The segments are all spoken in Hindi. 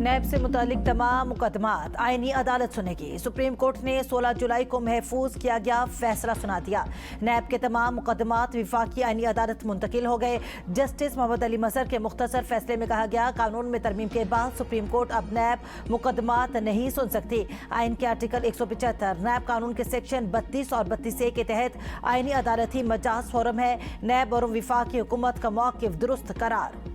नैब से मुतालिक तमाम मुकदमात आईनी अदालत सुनेगी। सुप्रीम कोर्ट ने 16 जुलाई को महफूज किया गया फैसला सुना दिया। नैब के तमाम मुकदमात विफाकी आईनी अदालत मुंतकिल हो गए। जस्टिस मोहम्मद अली मजहर के मुख्तसर फैसले में कहा गया, कानून में तरमीम के बाद सुप्रीम कोर्ट अब नैब मुकदमात नहीं सुन सकती। आइन के आर्टिकल 175 नैब कानून के सेक्शन 32 और 32A के तहत आईनी अदालत ही मजाज फोरम है। नैब और विफाकी हुकूमत का मौक़िफ़ दुरुस्त करार।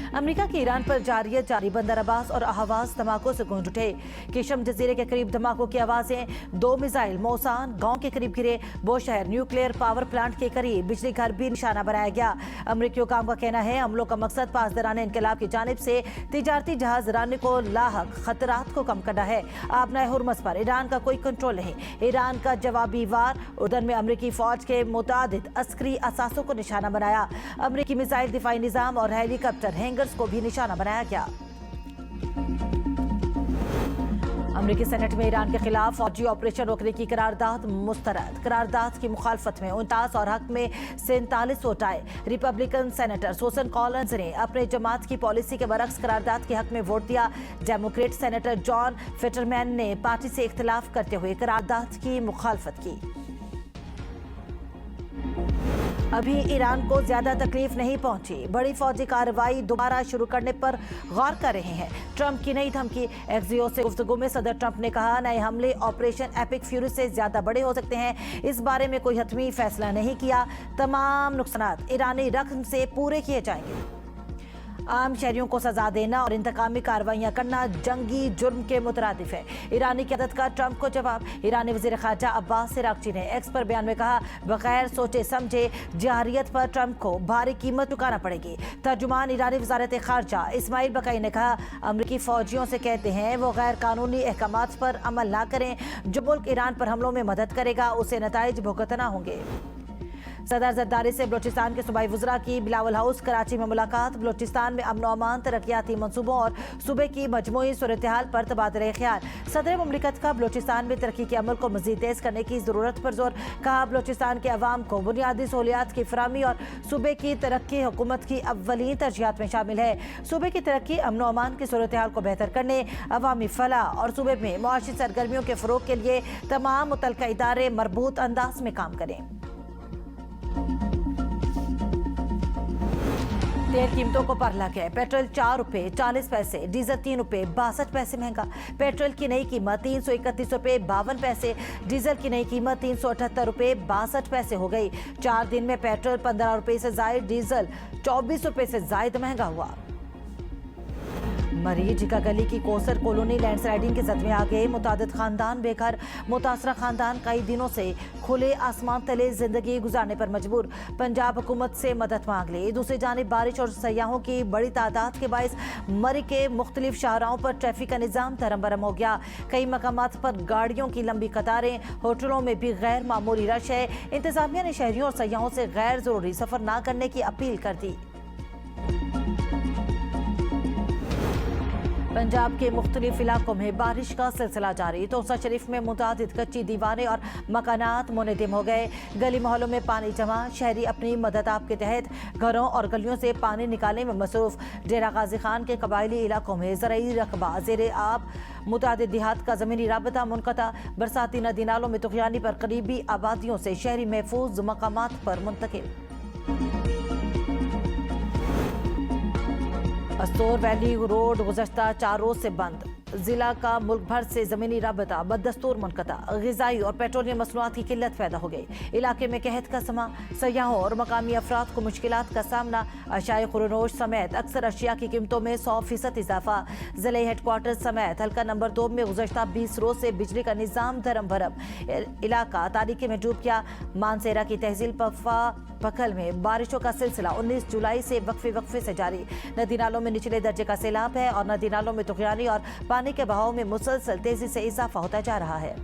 अमेरिका की ईरान पर जारी बंदर अब्बास और अहवाज धमाकों से गूंज उठे। केशम जजीरे के करीब धमाकों की आवाजें। 2 मिसाइल मौसान गांव के करीब गिरे। बोशहर न्यूक्लियर पावर प्लांट के करीब बिजली घर भी निशाना बनाया गया। अमेरिकी हुकाम का कहना है, हमलों का मकसद पासदारान इनकलाब की जानिब से तिजारती जहाज रानी को लाहक खतरात को कम करना है। आबनाए हुर्मस पर ईरान का कोई कंट्रोल नहीं। ईरान का जवाबी वार। उर्दन में अमेरिकी फौज के मुतादिद अस्करी असासों को निशाना बनाया। अमेरिकी मिसाइल दिफाई निजाम और हेलीकॉप्टर हैंगर्स को भी निशाना बनाया गया। अमेरिकी सेनेट में ईरान के खिलाफ फौजी ऑपरेशन रोकने की करारदाद मुस्तरद। करारदाद की मुखालफत में 49 और हक में 47 वोट आए। रिपब्लिकन सेनेटर सुसन कॉलिंस ने अपने जमात की पॉलिसी के बरक्स करारदाद के हक में वोट दिया। डेमोक्रेट सेनेटर जॉन फिटरमैन ने पार्टी से इख्तिलाफ करते हुए करारदाद की मुखालफत की। अभी ईरान को ज्यादा तकलीफ नहीं पहुंची। बड़ी फौजी कार्रवाई दोबारा शुरू करने पर गौर कर रहे हैं। ट्रंप की नई धमकी। एक्सियोस से गुफ्तगू में सदर ट्रंप ने कहा, नए हमले ऑपरेशन एपिक फ्यूरी से ज्यादा बड़े हो सकते हैं। इस बारे में कोई हतमी फैसला नहीं किया। तमाम नुकसान ईरानी रकम से पूरे किए जाएंगे। आम शहरियों को सजा देना और इंतकामी कार्रवाइयां करना जंगी जुर्म के मुतरादिफ है। ईरानी क़यादत का ट्रंप को जवाब। ईरानी वज़ीर ख़ारजा अब्बास अराग़ची ने एक्स पर बयान में कहा, बगैर सोचे समझे जहारियत पर ट्रंप को भारी कीमत चुकाना पड़ेगी। तर्जुमान ईरानी वज़ारत ख़ारजा इस्माइल बकाई ने कहा, अमरीकी फ़ौजियों से कहते हैं वो गैर कानूनी अहकामात पर अमल ना करें। जो मुल्क ईरान पर हमलों में मदद करेगा उसे नताइज भुगतना होंगे। सदर जरदारी से बलोचिस्तान के सूबाई वज़रा की बिलावल हाउस कराची में मुलाकात। बलोचिस्तान में अमन अमान, तरक्याती मनसूबों और सूबे की मजमूई सूरत हाल पर तबादला ख्याल। सदर मुमलिकत का बलोचिस्तान में तरक्की के अमल को मज़ीद तेज़ करने की ज़रूरत पर जोर। कहा, बलोचिस्तान के अवाम को बुनियादी सहूलियात की फराहमी और सूबे की तरक्की हुकूमत की अव्वलीन तरजीहात में शामिल है। सूबे की तरक्की, अमन अमान की सूरत हाल को बेहतर करने, अवामी फलाह और सूबे में मुआशी सरगर्मियों के फ़रोग़ के लिए तमाम मुतल्लिक़ा इदारे मरबूत अंदाज में काम करें। तेल कीमतों को पर लग है। पेट्रोल 4 रुपये 40 पैसे, डीजल 3 रुपये 62 पैसे महंगा। पेट्रोल की नई कीमत 331 रुपये 52 पैसे, डीजल की नई कीमत 378 रुपये 62 पैसे हो गई। 4 दिन में पेट्रोल 15 रुपये से जायद, डीजल 24 रुपये से जायद महंगा हुआ। मरी जिका गली की कोसर कॉलोनी लैंडस्लाइडिंग के सदमे आ गए। मुतादिद खानदान बेघर। मुतासरा खानदान कई दिनों से खुले आसमान तले जिंदगी गुजारने पर मजबूर। पंजाब हुकूमत से मदद मांग ली। दूसरी जानिब बारिश और सयाहों की बड़ी तादाद के बायस मरी के मुख्तलिफ शाहराहों पर ट्रैफिक का निज़ाम धरम बरम हो गया। कई मकामात पर गाड़ियों की लंबी कतारें। होटलों में भी गैर मामूली रश है। इंतजामिया ने शहरियों और सयाहों से गैर जरूरी सफर न करने की अपील कर दी। पंजाब के मुख्तलिफ इलाकों में बारिश का सिलसिला जारी। तोसा शरीफ में मुतादिद कच्ची दीवारें और मकानात मुनहदिम हो गए। गली मोहल्लों में पानी जमा। शहरी अपनी मदद आप के तहत घरों और गलियों से पानी निकालने में मसरूफ। डेरा गाजी खान के कबायली इलाकों में ज़रई रकबा ज़ेरे आब। मुतादिद देहात का ज़मीनी राबता मुनक़ता। बरसाती नदी नालों में तुग़यानी पर करीबी आबादियों से शहरी महफूज मकामात पर मुंतकिल। अस्तोर वैली रोड गुज़श्ता 4 रोज से बंद। जिला का मुल्क भर से ज़मीनी राबता बदस्तूर मुनक़ता। ग़िज़ाई और पेट्रोलियम मसनूआत की किल्लत पैदा हो गई। इलाके में कहत का समा। सयाहों और मकामी अफराद को मुश्किलात का सामना। अशाए खुरनोश समेत अक्सर अशिया की कीमतों में 100% इजाफा। ज़िले हेडक्वार्टर समेत हल्का नंबर 2 में गुज़श्ता 20 रोज से बिजली का निज़ाम धरम भरम। इलाका तारीकी में डूब गया। मानसेरा की तहसील पखल में बारिशों का सिलसिला 19 जुलाई से वक्फे से जारी। नदी नालों में निचले दर्जे का सैलाब है और नदी नालों में तुग़यानी और पानी के बहाव में मुसलसल तेजी से इजाफा होता जा रहा है।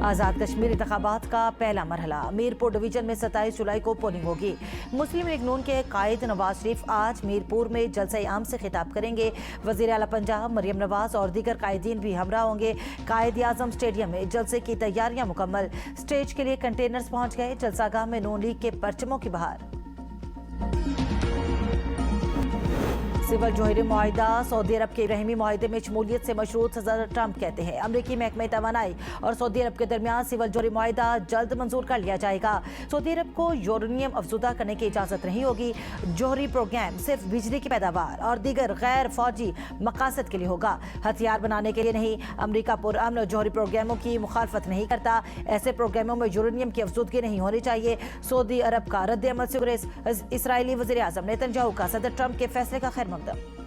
आज़ाद कश्मीर इंतखाबात का पहला मरहला। मीरपुर डिवीजन में 27 जुलाई को पोलिंग होगी। मुस्लिम लीग नून के कायद नवाज शरीफ आज मीरपुर में जलसे आम से खिताब करेंगे। वज़ीर आला पंजाब मरियम नवाज और दीगर कायदीन भी हमरा होंगे। कायद आज़म स्टेडियम में जलसे की तैयारियां मुकम्मल। स्टेज के लिए कंटेनर्स पहुंच गए। जलसागाह में नून लीग के परचमों की बहार। सिविल जोहरी मुआहिदा सऊदी अरब के इब्राहिमी मुआहिदे में शमूलियत से मशरूत, सदर ट्रंप कहते हैं अमरीकी महकमे तवानाई और सऊदी अरब के दरमियान सिविल जोहरी मुआहिदा जल्द मंजूर कर लिया जाएगा। सऊदी अरब को यूरेनियम अफजुदा करने की इजाजत नहीं होगी। जोहरी प्रोग्राम सिर्फ बिजली की पैदावार और दीगर गैर फौजी मकासद के लिए होगा, हथियार बनाने के लिए नहीं। अमरीका पुरअमन जोहरी प्रोग्रामों की मुखालफत नहीं करता। ऐसे प्रोग्रामों में यूरेनियम की अफजुदगी नहीं होनी चाहिए। सऊदी अरब का रद्द अमल से गुरेज, इसराइली वज़ीर आज़म नेतन्याहू का सदर ट्रंप के फैसले का खैर मकदम।